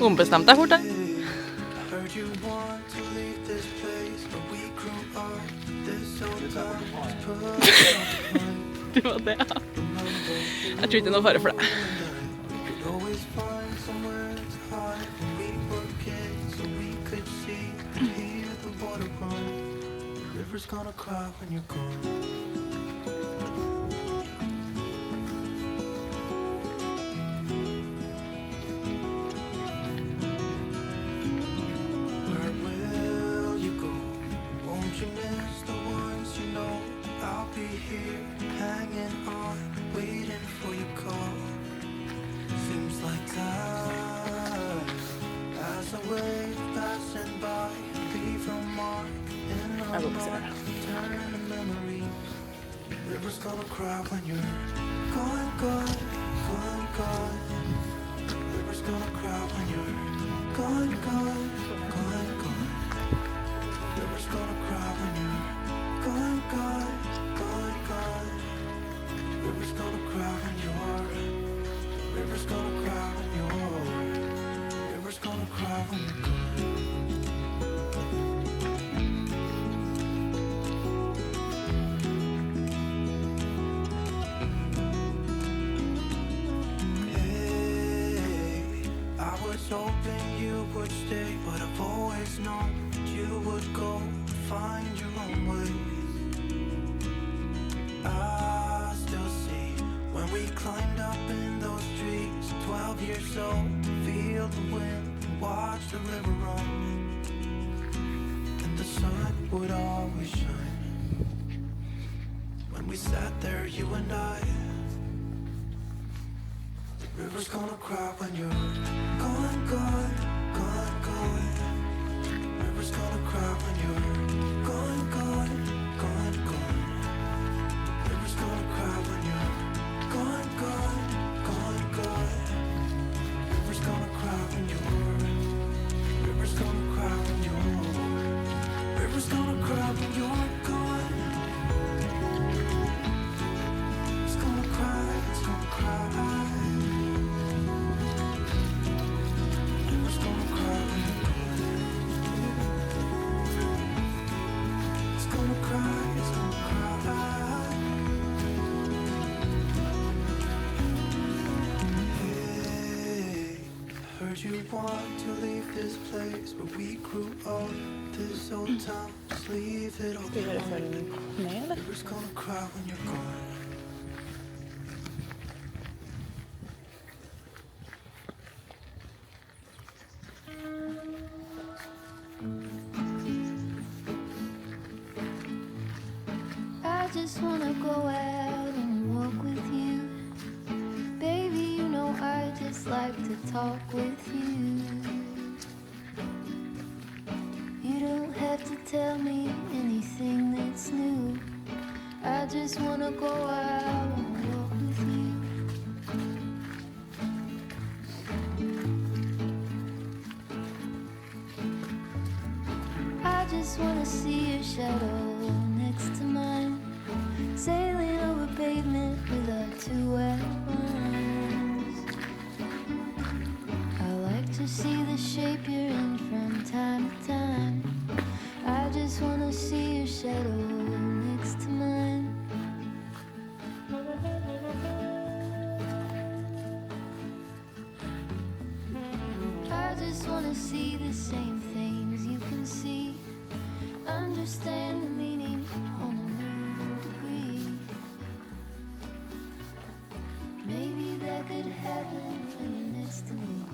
Ombestemt deg fort, Det var det, ja. Jeg tror ikke det er noe fare for deg. Jeg går på siden. River's gonna cry when you're gone, gone, gone, gone. River's gonna cry when you're gone, gone, gone, gone. River's gonna cry when you're gone, gone, gone, gone. River's gonna cry when you're. River's gonna cry when you're. River's gonna cry when you're gone. Hoping you would stay, but I've always known you would go find your own way. I still see when we climbed up in those trees, 12 years old, feel the wind, watch the river run, and the sun would always shine. When we sat there, you and I. River's gonna cry when you're gone, gone, gone, gone. River's gonna cry when you're gone, gone, gone, gone. River's gonna cry when you're gone, gone, gone, gone. River's gonna cry when you're. River's gonna cry when you're. River's gonna cry when you're gone. It's gonna cry, it's gonna cry. You want to leave this place where we grew up, this old town, just leave it all behind. River's gonna cry when you're gone. I just wanna go out and walk with you. Baby, you know I just like to talk with you. You don't have to tell me anything that's new. I just wanna go out and walk with you. I just wanna see your shadow next to mine, sailing over pavement with our two wet arms. I like to see the shape you're in from time to time. I just wanna see your shadow next to mine. I just wanna see the same things you can see, understand the meaning on a new degree. Maybe that could happen when you're next to me.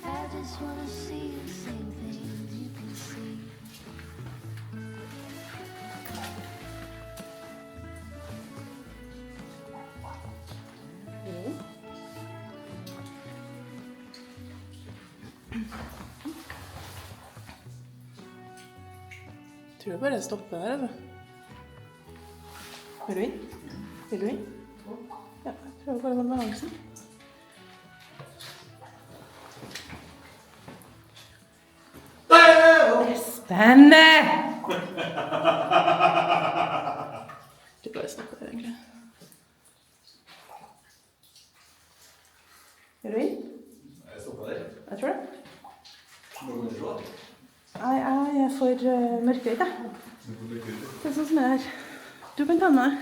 I just wanna see the same things you can see. Tror du bare stopper der, eller? Vil du inn? Vil du inn? Ja, jeg prøver bare å holde balansen. Det er spennende! Du bare stopper der, egentlig. Vil du inn? Jeg stopper der. Jeg mørkehøyt, jeg. Det er sånn som er her. Du kan ta med deg.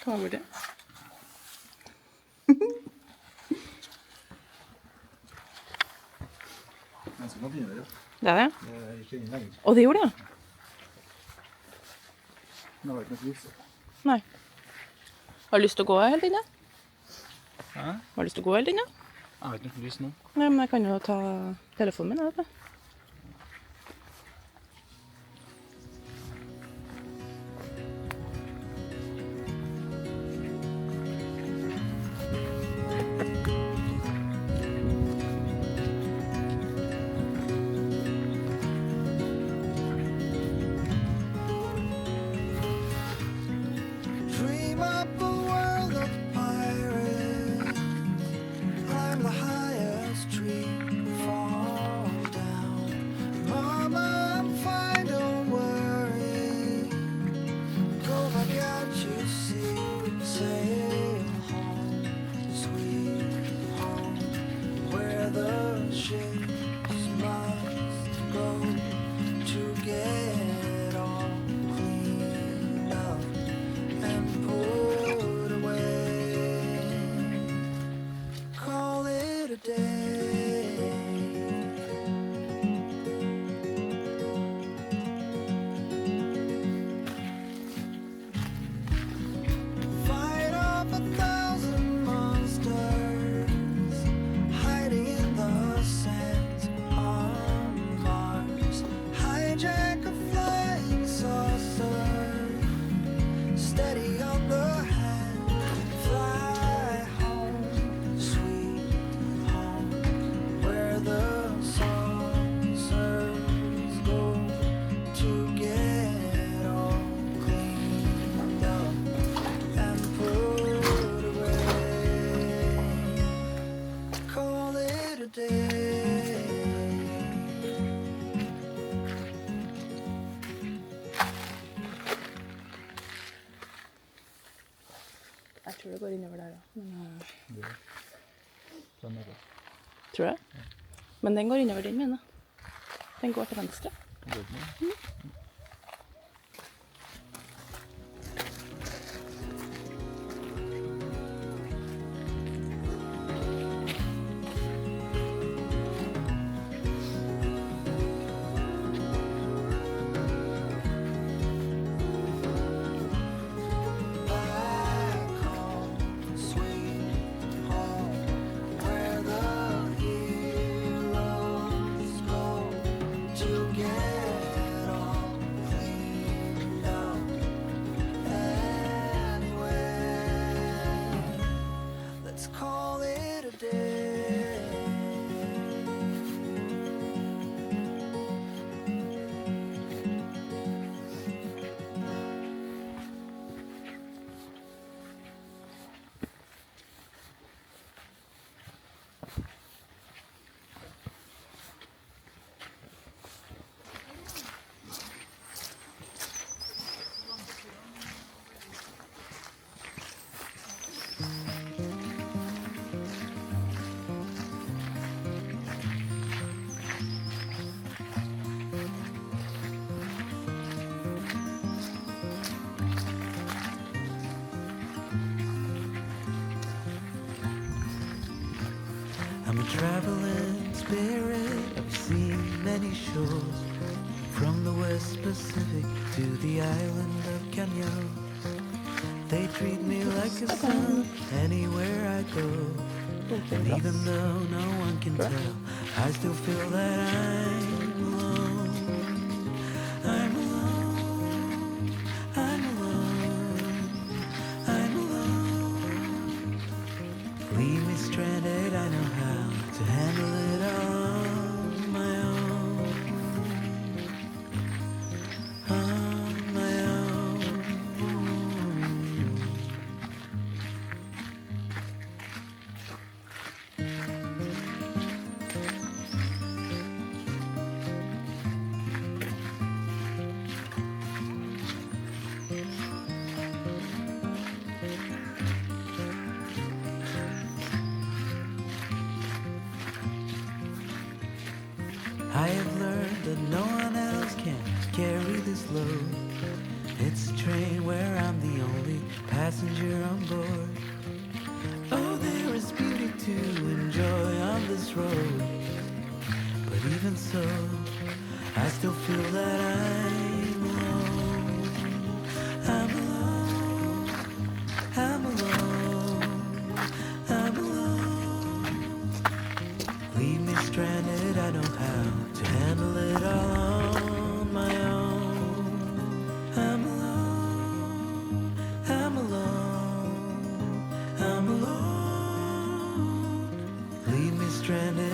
Hva var det? Ganske noe finere. Det er det? Det gikk ingen lenger. Og det gjorde det, ja. Det var ikke noe lys. Nei. Har du lyst til å gå helt inne? Hæ? Har du lyst til å gå helt inne? Jeg har ikke noe lys nå. Nei, men jeg kan jo ta telefonen min, vet du. Dream up a world of pirates. Climb the highest tree, fall down. Mama, I'm fine, don't worry. Go back out, you see. Sail home, sweet home, where the ships must go to get all cleaned up and put away. Call it a day. Fight off 1,000 monsters hiding in the sands on Mars. Hijack a flying saucer. Steady on the hand, fly home, sweet home, where the saucers go to get all cleaned up and put away. Call it a day. Jeg tror det går innover der, da. Men, Sånn er det. tror jeg. Men den går innover den, mener jeg. Den går til venstre. Det går ikke noe. Back home, sweet home, where the heroes go to get all I'm a traveling spirit, I've seen many shores, from the West Pacific to the island of Canyon. They treat me like a son anywhere I go. And even though no one can tell, I still feel that I'm alone. I'm alone. I'm alone. I'm alone. Leave me stranded, I know how to handle it on my own. On my own. I have learned that no one else can carry this load. It's a train where I'm the only passenger on board. Oh, there is beauty to enjoy on this road. But even so, I still feel that I'm alone. I'm alone. I'm alone. I'm alone. Leave me stranded, I know how to handle it all on my own. I'm alone. I'm alone. I'm alone. Leave me stranded.